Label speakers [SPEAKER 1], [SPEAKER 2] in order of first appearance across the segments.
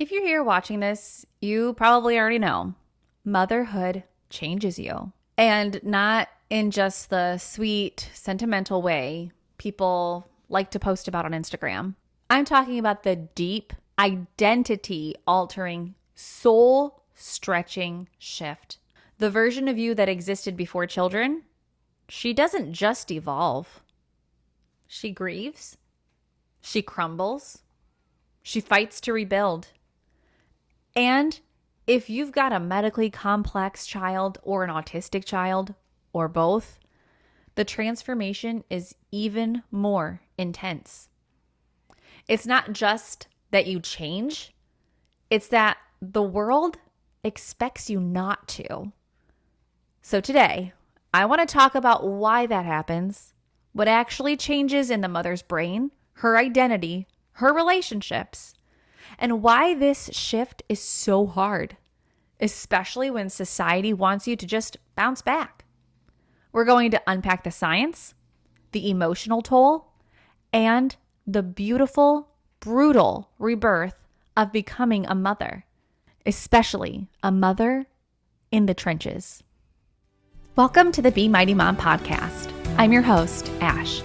[SPEAKER 1] If you're here watching this, you probably already know motherhood changes you. And not in just the sweet, sentimental way people like to post about on Instagram. I'm talking about the deep, identity altering, soul stretching shift. The version of you that existed before children, she doesn't just evolve. She grieves. She crumbles. She fights to rebuild. And if you've got a medically complex child or an autistic child or both, the transformation is even more intense. It's not just that you change, it's that the world expects you not to. So today, I want to talk about why that happens, what actually changes in the mother's brain, her identity, her relationships, and why this shift is so hard, especially when society wants you to just bounce back. We're going to unpack the science, the emotional toll, and the beautiful, brutal rebirth of becoming a mother, especially a mother in the trenches. Welcome to the Be Mighty Mom podcast. I'm your host, Ash,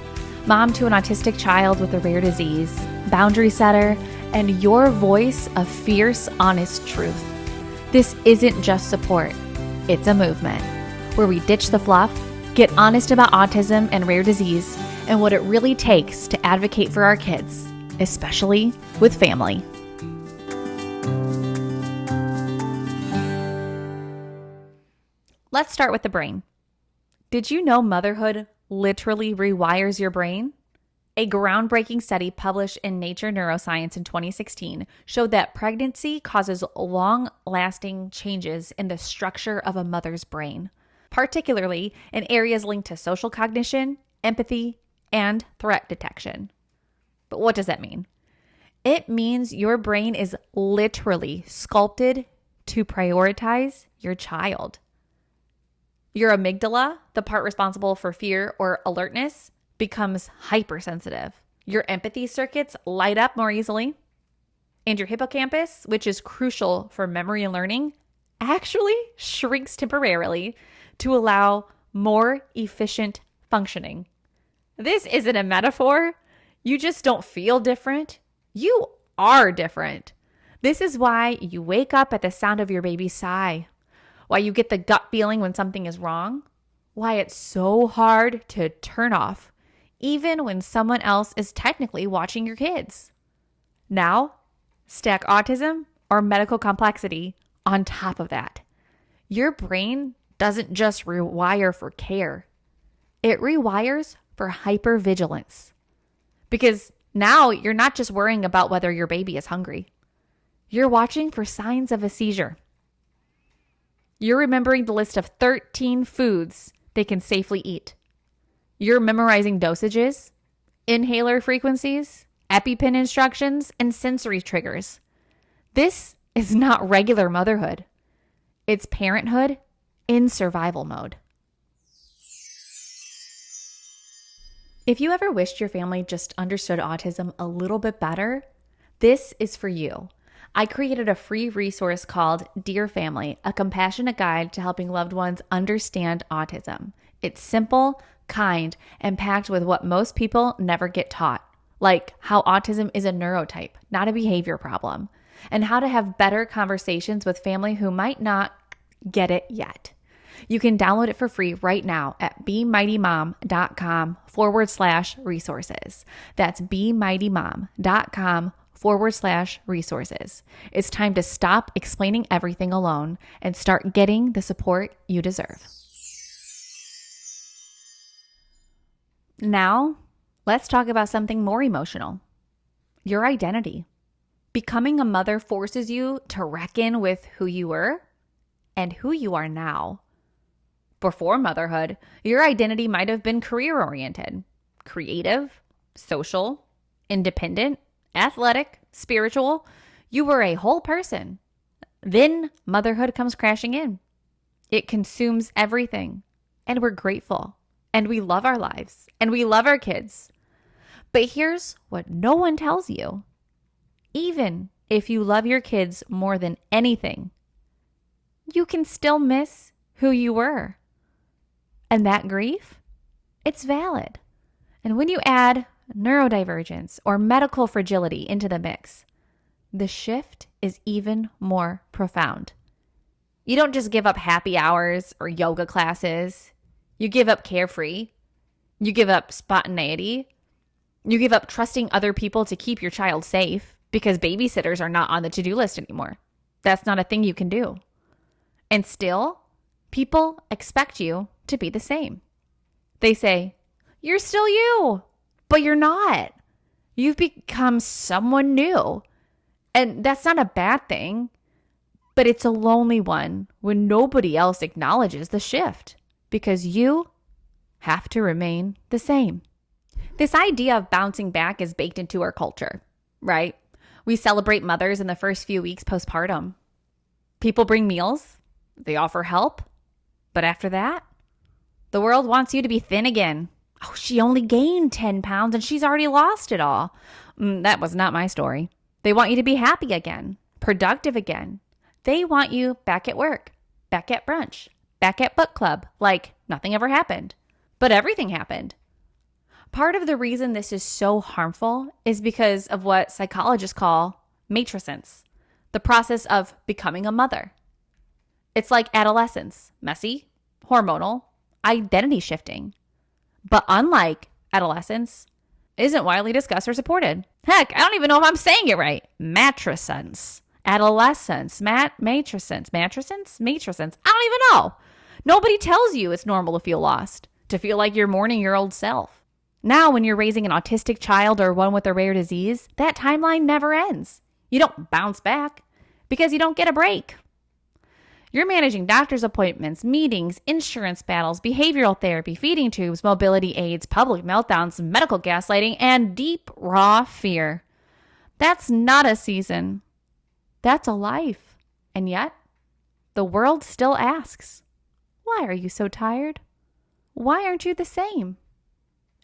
[SPEAKER 1] mom to an autistic child with a rare disease, boundary setter, and your voice of fierce, honest truth. This isn't just support, it's a movement where we ditch the fluff, get honest about autism and rare disease, and what it really takes to advocate for our kids, especially with family. Let's start with the brain. Did you know motherhood literally rewires your brain? A groundbreaking study published in Nature Neuroscience in 2016 showed that pregnancy causes long-lasting changes in the structure of a mother's brain, particularly in areas linked to social cognition, empathy, and threat detection. But what does that mean? It means your brain is literally sculpted to prioritize your child. Your amygdala, the part responsible for fear or alertness, becomes hypersensitive. Your empathy circuits light up more easily. And your hippocampus, which is crucial for memory and learning, actually shrinks temporarily to allow more efficient functioning. This isn't a metaphor. You just don't feel different. You are different. This is why you wake up at the sound of your baby's sigh, why you get the gut feeling when something is wrong, why it's so hard to turn off, even when someone else is technically watching your kids. Now, stack autism or medical complexity on top of that. Your brain doesn't just rewire for care. It rewires for hypervigilance. Because now you're not just worrying about whether your baby is hungry. You're watching for signs of a seizure. You're remembering the list of 13 foods they can safely eat. You're memorizing dosages, inhaler frequencies, EpiPen instructions, and sensory triggers. This is not regular motherhood. It's parenthood in survival mode. If you ever wished your family just understood autism a little bit better, this is for you. I created a free resource called Dear Family, a compassionate guide to helping loved ones understand autism. It's simple, kind, and packed with what most people never get taught, like how autism is a neurotype, not a behavior problem, and how to have better conversations with family who might not get it yet. You can download it for free right now at BeMightyMom.com/resources. That's BeMightyMom.com/resources. It's time to stop explaining everything alone and start getting the support you deserve. Now, let's talk about something more emotional. Your identity. Becoming a mother forces you to reckon with who you were and who you are now. Before motherhood, your identity might have been career-oriented, creative, social, independent, athletic, spiritual. You were a whole person. Then motherhood comes crashing in. It consumes everything, and we're grateful. And we love our lives, and we love our kids. But here's what no one tells you. Even if you love your kids more than anything, you can still miss who you were. And that grief, it's valid. And when you add neurodivergence or medical fragility into the mix, the shift is even more profound. You don't just give up happy hours or yoga classes. You give up carefree. You give up spontaneity. You give up trusting other people to keep your child safe because babysitters are not on the to-do list anymore. That's not a thing you can do. And still, people expect you to be the same. They say, you're still you, but you're not. You've become someone new. And that's not a bad thing, but it's a lonely one when nobody else acknowledges the shift because you have to remain the same. This idea of bouncing back is baked into our culture, right? We celebrate mothers in the first few weeks postpartum. People bring meals, they offer help, but after that, the world wants you to be thin again. Oh, she only gained 10 pounds and she's already lost it all. That was not my story. They want you to be happy again, productive again. They want you back at work, back at brunch, back at book club, like nothing ever happened. But everything happened. Part of the reason this is so harmful is because of what psychologists call matrescence, the process of becoming a mother. It's like adolescence, messy, hormonal, identity shifting. But unlike adolescence, isn't widely discussed or supported. Heck, I don't even know if I'm saying it right. Matrescence, adolescence, matrescence. I don't even know. Nobody tells you it's normal to feel lost, to feel like you're mourning your old self. Now, when you're raising an autistic child or one with a rare disease, that timeline never ends. You don't bounce back because you don't get a break. You're managing doctor's appointments, meetings, insurance battles, behavioral therapy, feeding tubes, mobility aids, public meltdowns, medical gaslighting, and deep, raw fear. That's not a season. That's a life. And yet, the world still asks, why are you so tired? Why aren't you the same?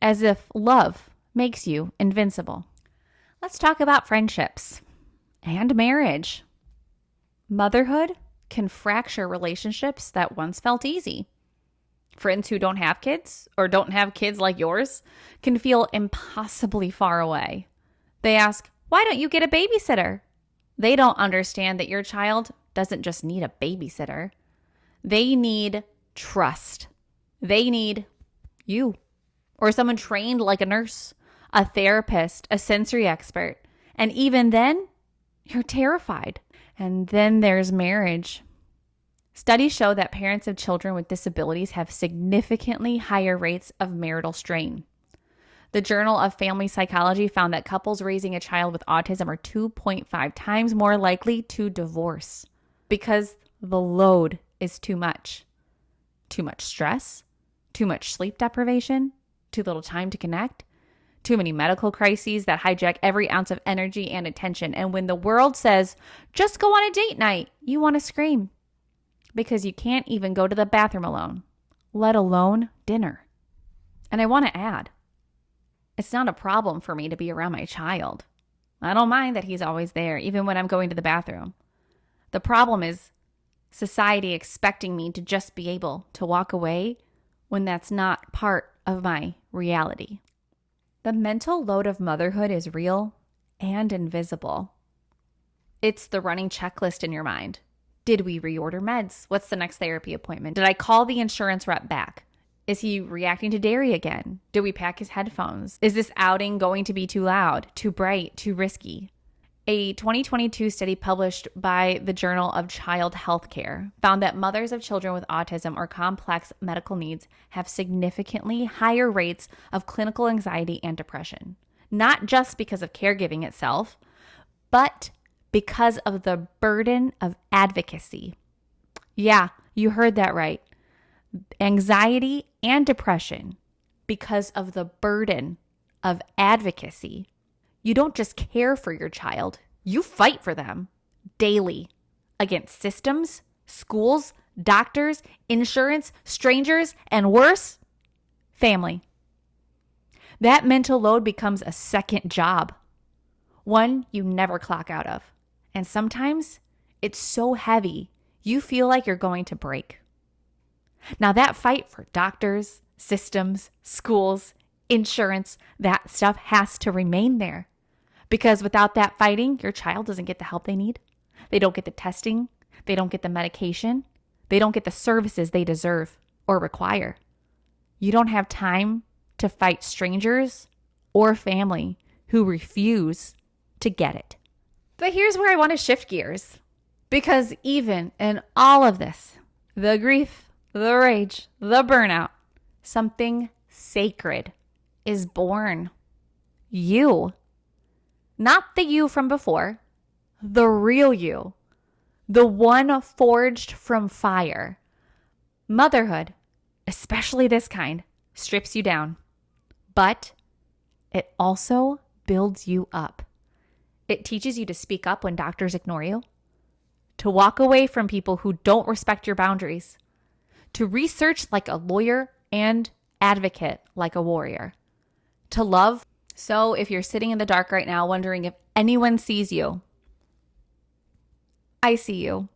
[SPEAKER 1] As if love makes you invincible. Let's talk about friendships and marriage. Motherhood can fracture relationships that once felt easy. Friends who don't have kids or don't have kids like yours can feel impossibly far away. They ask, why don't you get a babysitter? They don't understand that your child doesn't just need a babysitter. They need trust. They need you or someone trained like a nurse, a therapist, a sensory expert. And even then, you're terrified. And then there's marriage. Studies show that parents of children with disabilities have significantly higher rates of marital strain. The Journal of Family Psychology found that couples raising a child with autism are 2.5 times more likely to divorce because the load is too much. Too much stress, too much sleep deprivation, too little time to connect, too many medical crises that hijack every ounce of energy and attention. And when the world says, just go on a date night, you want to scream because you can't even go to the bathroom alone, let alone dinner. And I want to add, it's not a problem for me to be around my child. I don't mind that he's always there, even when I'm going to the bathroom. The problem is society expecting me to just be able to walk away when that's not part of my reality. The mental load of motherhood is real and invisible. It's the running checklist in your mind. Did we reorder meds? What's the next therapy appointment? Did I call the insurance rep back? Is he reacting to dairy again? Did we pack his headphones? Is this outing going to be too loud, too bright, too risky? A 2022 study published by the Journal of Child Healthcare found that mothers of children with autism or complex medical needs have significantly higher rates of clinical anxiety and depression, not just because of caregiving itself, but because of the burden of advocacy. Yeah, you heard that right. Anxiety and depression because of the burden of advocacy. You don't just care for your child, you fight for them daily against systems, schools, doctors, insurance, strangers, and worse, family. That mental load becomes a second job, one you never clock out of. And sometimes it's so heavy, you feel like you're going to break. Now, that fight for doctors, systems, schools, insurance, that stuff has to remain there. Because without that fighting, your child doesn't get the help they need. They don't get the testing. They don't get the medication. They don't get the services they deserve or require. You don't have time to fight strangers or family who refuse to get it. But here's where I want to shift gears. Because even in all of this, the grief, the rage, the burnout, something sacred is born. You. Not the you from before, the real you. The one forged from fire. Motherhood, especially this kind, strips you down. But it also builds you up. It teaches you to speak up when doctors ignore you, to walk away from people who don't respect your boundaries, to research like a lawyer and advocate like a warrior, to love. So if you're sitting in the dark right now wondering if anyone sees you, I see you.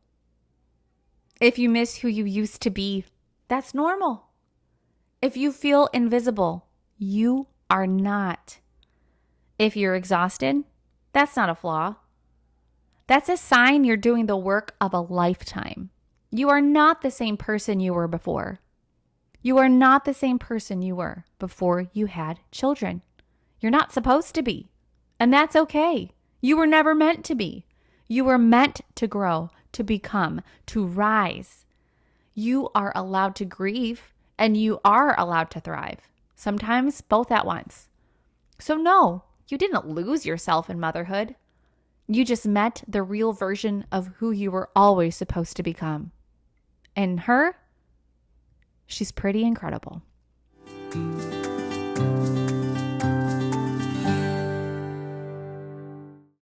[SPEAKER 1] If you miss who you used to be, that's normal. If you feel invisible, you are not. If you're exhausted, that's not a flaw. That's a sign you're doing the work of a lifetime. You are not the same person you were before. You are not the same person you were before you had children. You're not supposed to be. And that's okay. You were never meant to be. You were meant to grow, to become, to rise. You are allowed to grieve and you are allowed to thrive. Sometimes both at once. So no, you didn't lose yourself in motherhood. You just met the real version of who you were always supposed to become. And her, she's pretty incredible.